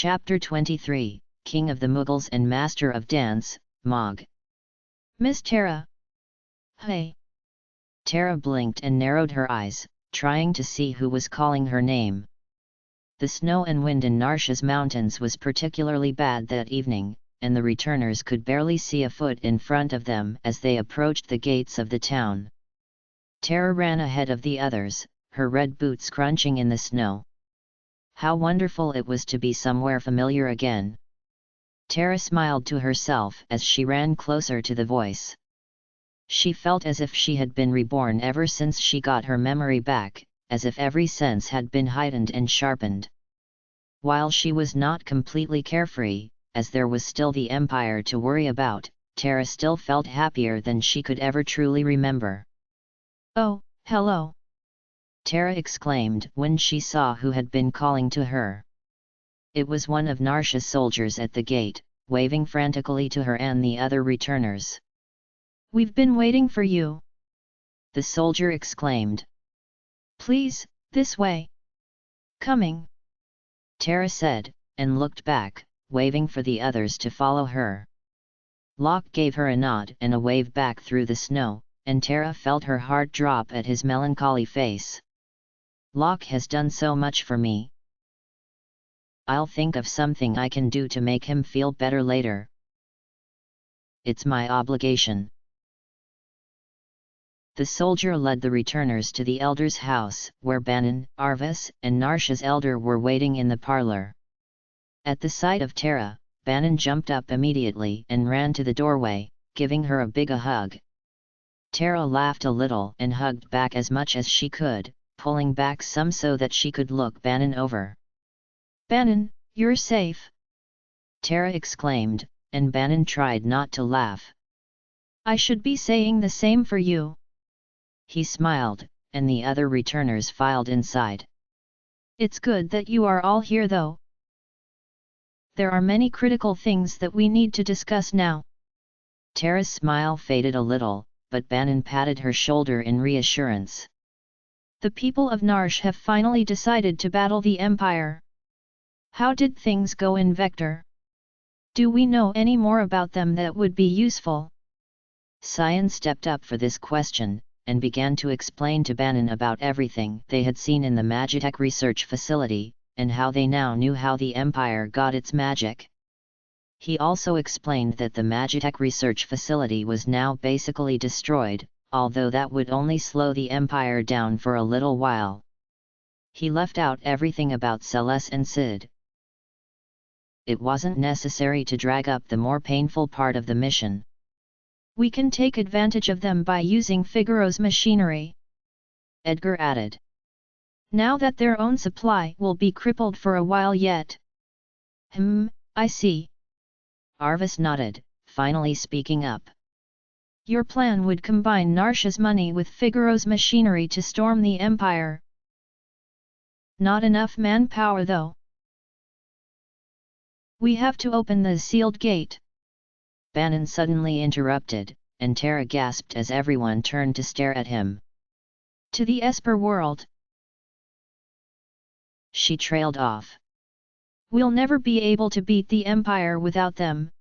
Chapter 23, King of the Mughals and Master of Dance, Mogh. Miss Chere. Hey! Chere blinked and narrowed her eyes, trying to see who was calling her name. The snow and wind in Narsha's mountains was particularly bad that evening, and the returners could barely see a foot in front of them as they approached the gates of the town. Chere ran ahead of the others, her red boots crunching in the snow. How wonderful it was to be somewhere familiar again. Chere smiled to herself as she ran closer to the voice. She felt as if she had been reborn ever since she got her memory back, as if every sense had been heightened and sharpened. While she was not completely carefree, as there was still the Empire to worry about, Chere still felt happier than she could ever truly remember. Oh, hello! Chere exclaimed when she saw who had been calling to her. It was one of Narsha's soldiers at the gate, waving frantically to her and the other returners. We've been waiting for you! The soldier exclaimed. Please, this way! Coming! Chere said, and looked back, waving for the others to follow her. Locke gave her a nod and a wave back through the snow, and Chere felt her heart drop at his melancholy face. Locke has done so much for me. I'll think of something I can do to make him feel better later. It's my obligation. The soldier led the returners to the elder's house, where Banin, Arvis, and Narsha's elder were waiting in the parlor. At the sight of Chere, Banin jumped up immediately and ran to the doorway, giving her a big hug. Chere laughed a little and hugged back as much as she could, pulling back some so that she could look Banin over. Banin, you're safe! Chere exclaimed, and Banin tried not to laugh. I should be saying the same for you. He smiled, and the other returners filed inside. It's good that you are all here though. There are many critical things that we need to discuss now. Cere's smile faded a little, but Banin patted her shoulder in reassurance. The people of Narsh have finally decided to battle the Empire. How did things go in Vector? Do we know any more about them that would be useful? Cyan stepped up for this question, and began to explain to Banin about everything they had seen in the Magitech research facility, and how they now knew how the Empire got its magic. He also explained that the Magitech research facility was now basically destroyed, although that would only slow the Empire down for a little while. He left out everything about Celes and Sid. It wasn't necessary to drag up the more painful part of the mission. We can take advantage of them by using Figaro's machinery, Edgar added. Now that their own supply will be crippled for a while yet. I see. Arvis nodded, finally speaking up. Your plan would combine Narsha's money with Figaro's machinery to storm the Empire. Not enough manpower though. We have to open the sealed gate. Banin suddenly interrupted, and Chere gasped as everyone turned to stare at him. To the Esper world. She trailed off. We'll never be able to beat the Empire without them.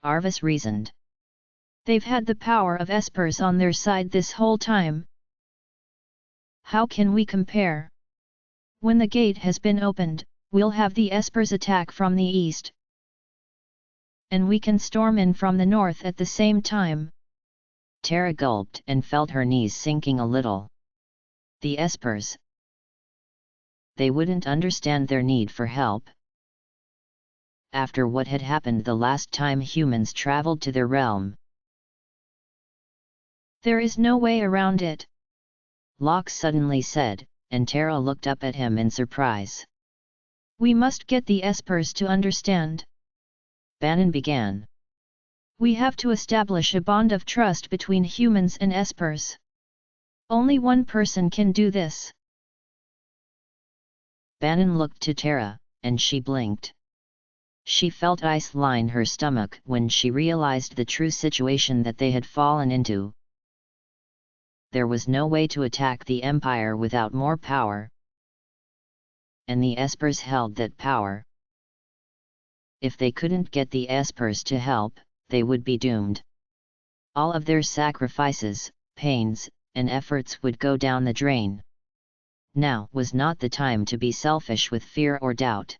Arvis reasoned. They've had the power of Espers on their side this whole time. How can we compare? When the gate has been opened, we'll have the Espers attack from the east. And we can storm in from the north at the same time. Chere gulped and felt her knees sinking a little. The Espers. They wouldn't understand their need for help. After what had happened the last time humans traveled to their realm. There is no way around it, Locke suddenly said, and Chere looked up at him in surprise. We must get the Espers to understand. Banin began. We have to establish a bond of trust between humans and Espers. Only one person can do this. Banin looked to Chere, and she blinked. She felt ice line her stomach when she realized the true situation that they had fallen into. There was no way to attack the Empire without more power. And the Espers held that power. if they couldn't get the espers to help, they would be doomed. All of their sacrifices, pains, and efforts would go down the drain. Now was not the time to be selfish with fear or doubt.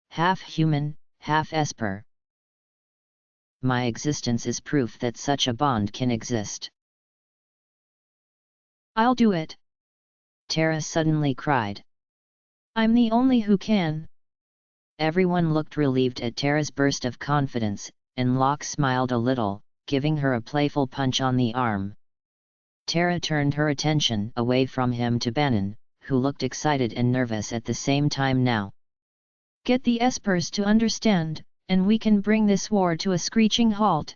Half human, half esper. My existence is proof that such a bond can exist. I'll do it! Chere suddenly cried. I'm the only who can. Everyone looked relieved at Chere's burst of confidence, and Locke smiled a little, giving her a playful punch on the arm. Chere turned her attention away from him to Bannon, who looked excited and nervous at the same time now. Get the espers to understand, and we can bring this war to a screeching halt.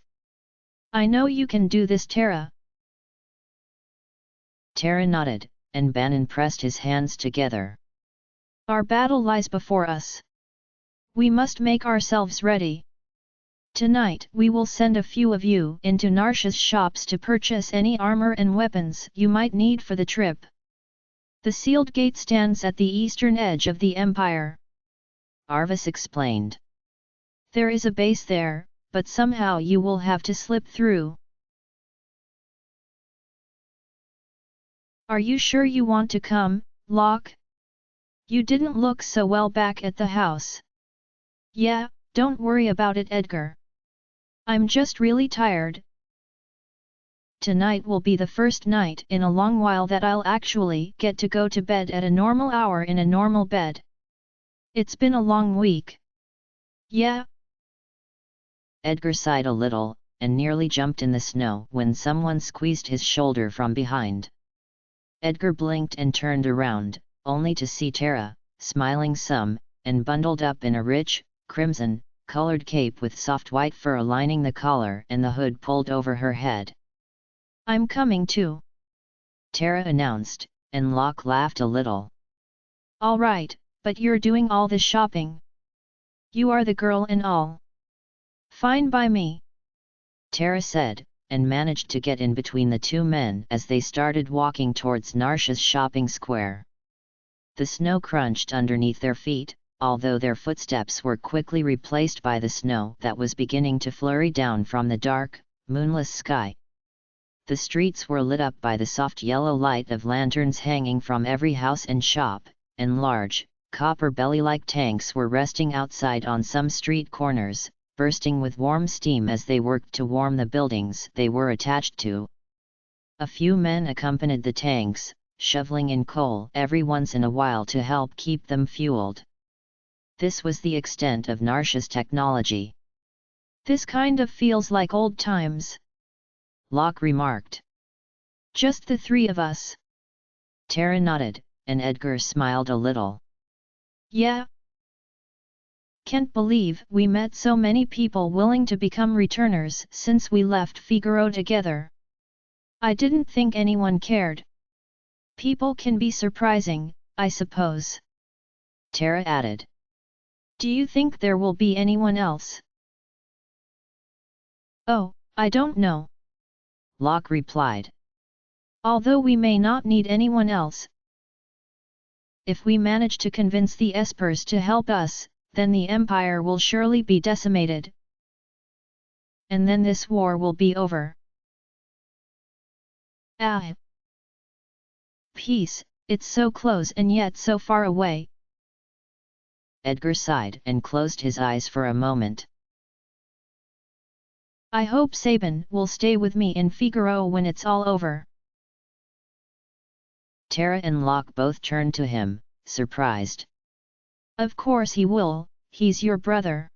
I know you can do this, Chere. Chere nodded, and Bannon pressed his hands together. Our battle lies before us. We must make ourselves ready. Tonight we will send a few of you into Narsha's shops to purchase any armor and weapons you might need for the trip. The sealed gate stands at the eastern edge of the Empire. Arvis explained. There is a base there, but somehow you will have to slip through. Are you sure you want to come, Locke? You didn't look so well back at the house. Yeah, don't worry about it, Edgar. I'm just really tired. Tonight will be the first night in a long while that I'll actually get to go to bed at a normal hour in a normal bed. It's been a long week. Yeah. Edgar sighed a little, and nearly jumped in the snow when someone squeezed his shoulder from behind. Edgar blinked and turned around, only to see Chere, smiling some, and bundled up in a rich, crimson-colored cape with soft white fur lining the collar and the hood pulled over her head. I'm coming too, Chere announced, and Locke laughed a little. All right, but you're doing all the shopping. You are the girl and all. Fine by me, Chere said, and managed to get in between the two men as they started walking towards Narsha's shopping square. The snow crunched underneath their feet, although their footsteps were quickly replaced by the snow that was beginning to flurry down from the dark, moonless sky. The streets were lit up by the soft yellow light of lanterns hanging from every house and shop, and large, copper belly-like tanks were resting outside on some street corners, bursting with warm steam as they worked to warm the buildings they were attached to. A few men accompanied the tanks, shoveling in coal every once in a while to help keep them fueled. This was the extent of Narsha's technology. This kind of feels like old times, Locke remarked. Just the three of us. Chere nodded, and Edgar smiled a little. Yeah. Can't believe we met so many people willing to become returners since we left Figaro together. I didn't think anyone cared. People can be surprising, I suppose, Chere added. Do you think there will be anyone else? Oh, I don't know, Locke replied. Although we may not need anyone else. If we manage to convince the espers to help us, then the Empire will surely be decimated. And then this war will be over. Ah! Peace, it's so close and yet so far away. Edgar sighed and closed his eyes for a moment. I hope Sabin will stay with me in Figaro when it's all over. Chere and Locke both turned to him, surprised. Of course he will, he's your brother,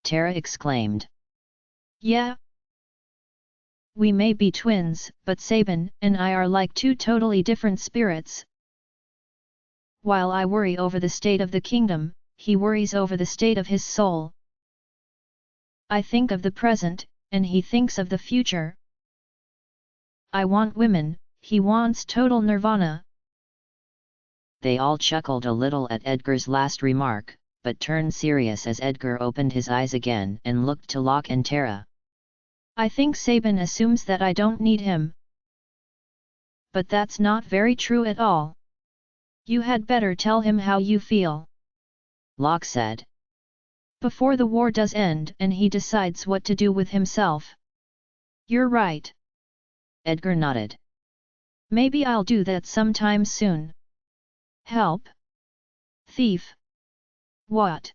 Chere exclaimed. Yeah. We may be twins, but Sabin and I are like two totally different spirits. While I worry over the state of the kingdom, he worries over the state of his soul. I think of the present, and he thinks of the future. I want women, he wants total nirvana. They all chuckled a little at Edgar's last remark, but turned serious as Edgar opened his eyes again and looked to Locke and Chere. I think Sabin assumes that I don't need him. But that's not very true at all. You had better tell him how you feel. Locke said. Before the war does end and he decides what to do with himself. You're right. Edgar nodded. Maybe I'll do that sometime soon. Help! Thief! What?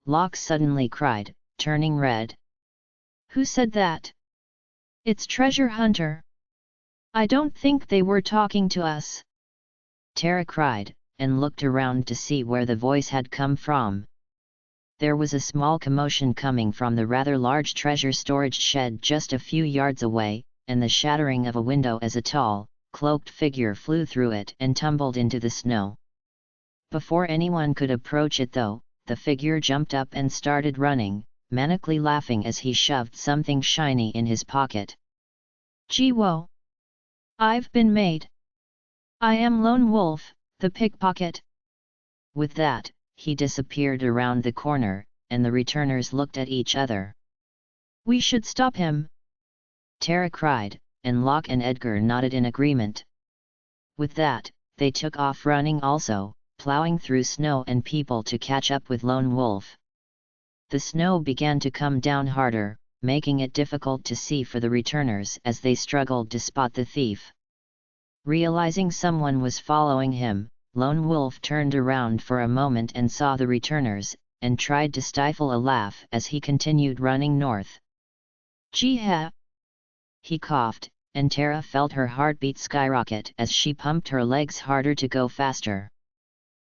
Locke suddenly cried, turning red. Who said that? It's Treasure Hunter. I don't think they were talking to us. Chere cried, and looked around to see where the voice had come from. There was a small commotion coming from the rather large treasure storage shed just a few yards away, and the shattering of a window as a tall, cloaked figure flew through it and tumbled into the snow. Before anyone could approach it though, the figure jumped up and started running, manically laughing as he shoved something shiny in his pocket. Gee whoa! I've been made! I am Lone Wolf, the pickpocket. With that, he disappeared around the corner, and the returners looked at each other. We should stop him! Chere cried, and Locke and Edgar nodded in agreement. With that, they took off running also, plowing through snow and people to catch up with Lone Wolf. The snow began to come down harder, making it difficult to see for the returners as they struggled to spot the thief. Realizing someone was following him, Lone Wolf turned around for a moment and saw the returners, and tried to stifle a laugh as he continued running north. Gee ha! He coughed, and Chere felt her heartbeat skyrocket as she pumped her legs harder to go faster.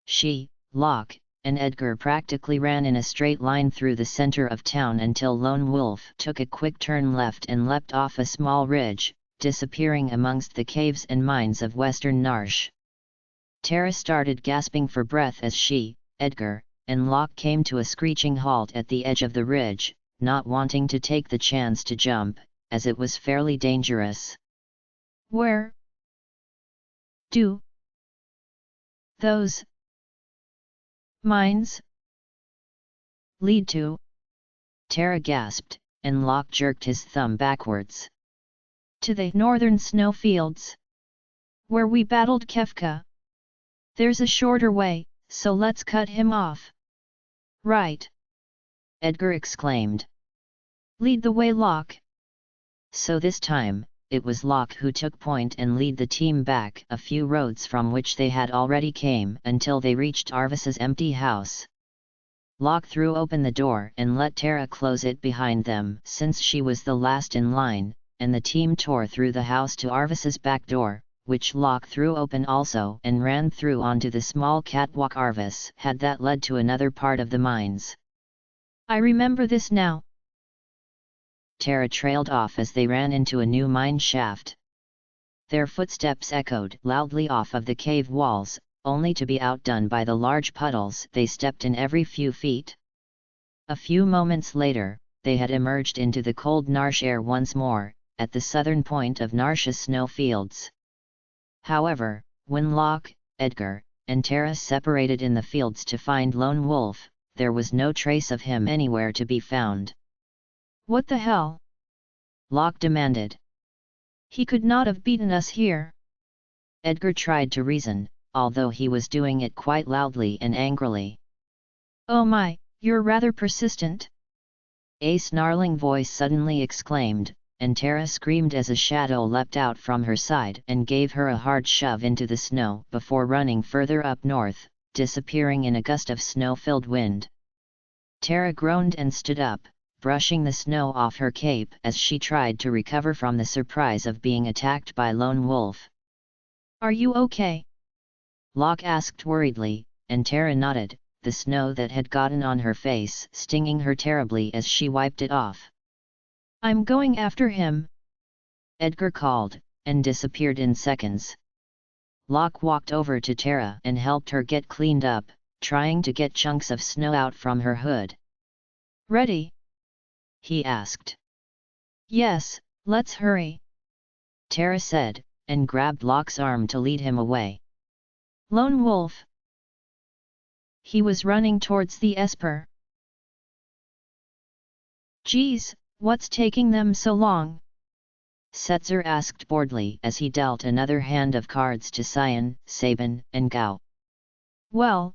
She, Locke, and Edgar practically ran in a straight line through the center of town until Lone Wolf took a quick turn left and leapt off a small ridge, disappearing amongst the caves and mines of western Narshe. Chere started gasping for breath as she, Edgar, and Locke came to a screeching halt at the edge of the ridge, not wanting to take the chance to jump, as it was fairly dangerous. Where do those mines lead to? Chere gasped, and Locke jerked his thumb backwards. To the northern snowfields, where we battled Kefka. There's a shorter way, so let's cut him off. Right! Edgar exclaimed. Lead the way, Locke. So this time, it was Locke who took point and lead the team back a few roads from which they had already came until they reached Arvis's empty house. Locke threw open the door and let Chere close it behind them since she was the last in line, and the team tore through the house to Arvis's back door, which Locke threw open also and ran through onto the small catwalk Arvis had that led to another part of the mines. I remember this now. Chere trailed off as they ran into a new mine shaft. Their footsteps echoed loudly off of the cave walls, only to be outdone by the large puddles they stepped in every few feet. A few moments later, they had emerged into the cold Narshe air once more, at the southern point of Narshe's snowfields. However, when Locke, Edgar, and Chere separated in the fields to find Lone Wolf, there was no trace of him anywhere to be found. What the hell? Locke demanded. He could not have beaten us here. Edgar tried to reason, although he was doing it quite loudly and angrily. Oh my, you're rather persistent. A snarling voice suddenly exclaimed, and Chere screamed as a shadow leapt out from her side and gave her a hard shove into the snow before running further up north, disappearing in a gust of snow-filled wind. Chere groaned and stood up, brushing the snow off her cape as she tried to recover from the surprise of being attacked by Lone Wolf. Are you okay? Locke asked worriedly, and Chere nodded, the snow that had gotten on her face stinging her terribly as she wiped it off. I'm going after him, Edgar called, and disappeared in seconds. Locke walked over to Chere and helped her get cleaned up, trying to get chunks of snow out from her hood. Ready? He asked. Yes, let's hurry, Chere said, and grabbed Locke's arm to lead him away. Lone Wolf. He was running towards the Esper. Geez, what's taking them so long? Setzer asked boredly as he dealt another hand of cards to Cyan, Sabin, and Gao. Well,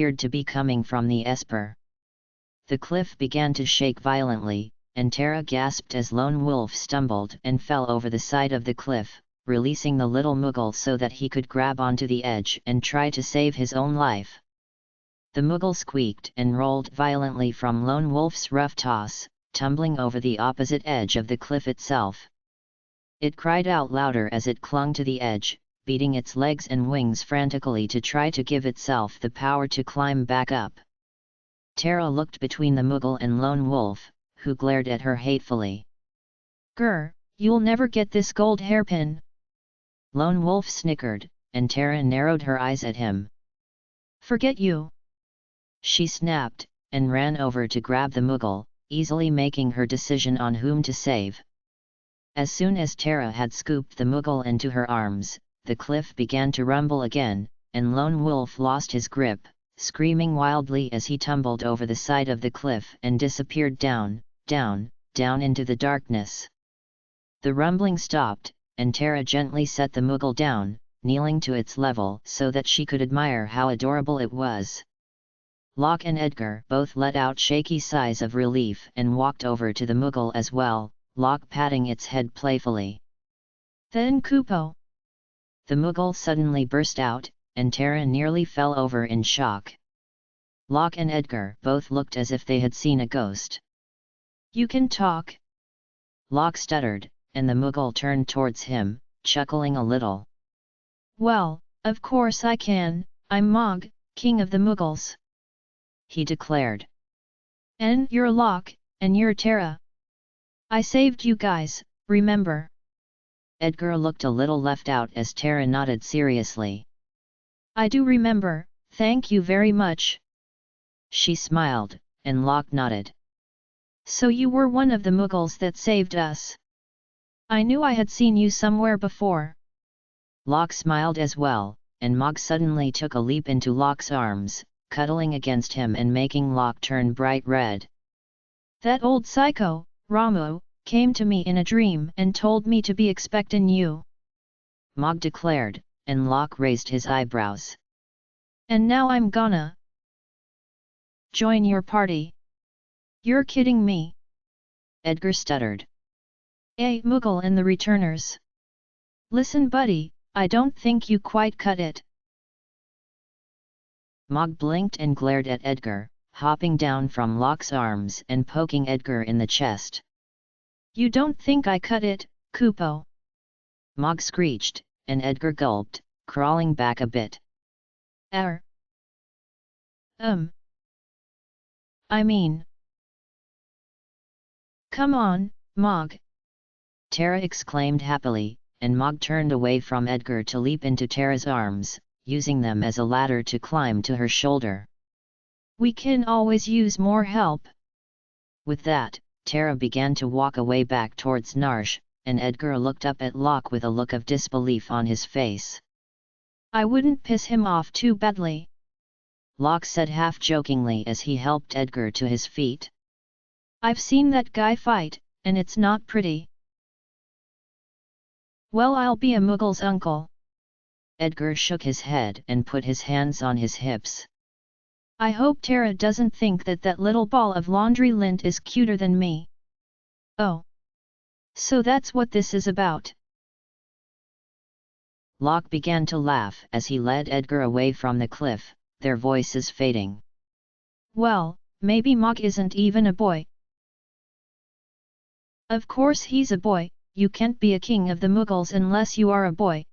appeared to be coming from the Esper. The cliff began to shake violently, and Chere gasped as Lone Wolf stumbled and fell over the side of the cliff, releasing the little Mughal so that he could grab onto the edge and try to save his own life. The Mughal squeaked and rolled violently from Lone Wolf's rough toss, tumbling over the opposite edge of the cliff itself. It cried out louder as it clung to the edge, beating its legs and wings frantically to try to give itself the power to climb back up. Chere looked between the Mughal and Lone Wolf, who glared at her hatefully. "Grr, you'll never get this gold hairpin!" Lone Wolf snickered, and Chere narrowed her eyes at him. "Forget you!" She snapped, and ran over to grab the Mughal, easily making her decision on whom to save. As soon as Chere had scooped the Mughal into her arms, the cliff began to rumble again, and Lone Wolf lost his grip, screaming wildly as he tumbled over the side of the cliff and disappeared down, down, down into the darkness. The rumbling stopped, and Chere gently set the Mughal down, kneeling to its level so that she could admire how adorable it was. Locke and Edgar both let out shaky sighs of relief and walked over to the Mughal as well, Locke patting its head playfully. "Then Kupo!" The Mughal suddenly burst out, and Chere nearly fell over in shock. Locke and Edgar both looked as if they had seen a ghost. "You can talk?" Locke stuttered, and the Mughal turned towards him, chuckling a little. "Well, of course I can, I'm Mog, King of the Mughals," he declared. "And you're Locke, and you're Chere. I saved you guys, remember?" Edgar looked a little left out as Chere nodded seriously. "I do remember, thank you very much." She smiled, and Locke nodded. "So you were one of the Mughals that saved us. I knew I had seen you somewhere before." Locke smiled as well, and Mog suddenly took a leap into Locke's arms, cuddling against him and making Locke turn bright red. "That old psycho, Ramu, came to me in a dream and told me to be expecting you," Mog declared, and Locke raised his eyebrows. "And now I'm gonna join your party." "You're kidding me," Edgar stuttered. Mughal and the returners. "Listen buddy, I don't think you quite cut it." Mog blinked and glared at Edgar, hopping down from Locke's arms and poking Edgar in the chest. "You don't think I cut it, Kupo?" Mog screeched, and Edgar gulped, crawling back a bit. I mean... Come on, Mog!" Chere exclaimed happily, and Mog turned away from Edgar to leap into Cere's arms, using them as a ladder to climb to her shoulder. "We can always use more help." With that, Chere began to walk away back towards Narsh, and Edgar looked up at Locke with a look of disbelief on his face. "I wouldn't piss him off too badly," Locke said half-jokingly as he helped Edgar to his feet. "I've seen that guy fight, and it's not pretty." "Well, I'll be a Mughal's uncle." Edgar shook his head and put his hands on his hips. "I hope Chere doesn't think that that little ball of laundry lint is cuter than me." "Oh. So that's what this is about." Locke began to laugh as he led Edgar away from the cliff, their voices fading. "Well, maybe Mog isn't even a boy." "Of course he's a boy, you can't be a king of the Mughals unless you are a boy."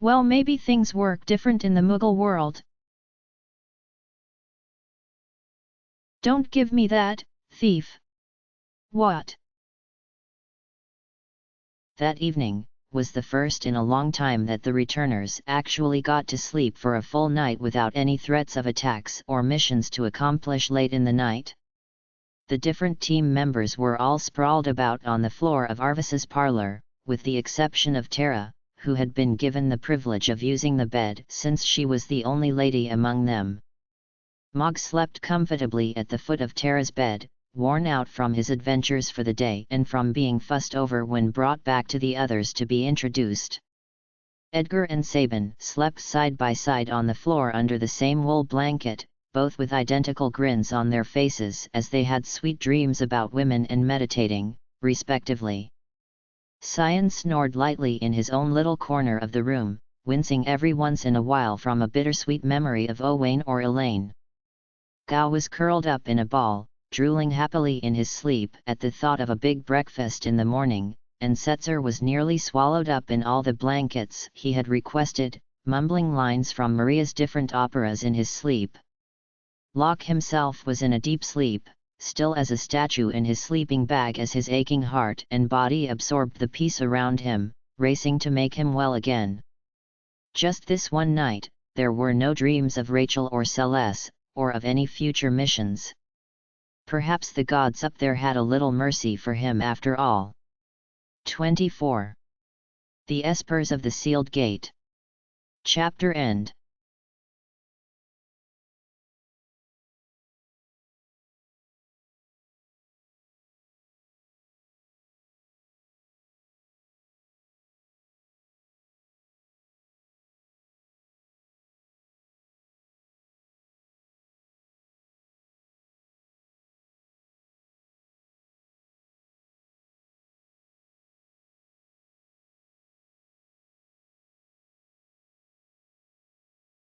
"Well, maybe things work different in the Mughal world." "Don't give me that, thief." "What?" That evening was the first in a long time that the returners actually got to sleep for a full night without any threats of attacks or missions to accomplish late in the night. The different team members were all sprawled about on the floor of Arvis's parlor, with the exception of Chere, who had been given the privilege of using the bed since she was the only lady among them. Mog slept comfortably at the foot of Cere's bed, worn out from his adventures for the day and from being fussed over when brought back to the others to be introduced. Edgar and Sabin slept side by side on the floor under the same wool blanket, both with identical grins on their faces as they had sweet dreams about women and meditating, respectively. Cyan snored lightly in his own little corner of the room, wincing every once in a while from a bittersweet memory of Owain or Elaine. Gao was curled up in a ball, drooling happily in his sleep at the thought of a big breakfast in the morning, and Setzer was nearly swallowed up in all the blankets he had requested, mumbling lines from Maria's different operas in his sleep. Locke himself was in a deep sleep, still as a statue in his sleeping bag as his aching heart and body absorbed the peace around him, racing to make him well again. Just this one night, there were no dreams of Rachel or Celes, or of any future missions. Perhaps the gods up there had a little mercy for him after all. 24. The Espers of the Sealed Gate. Chapter End.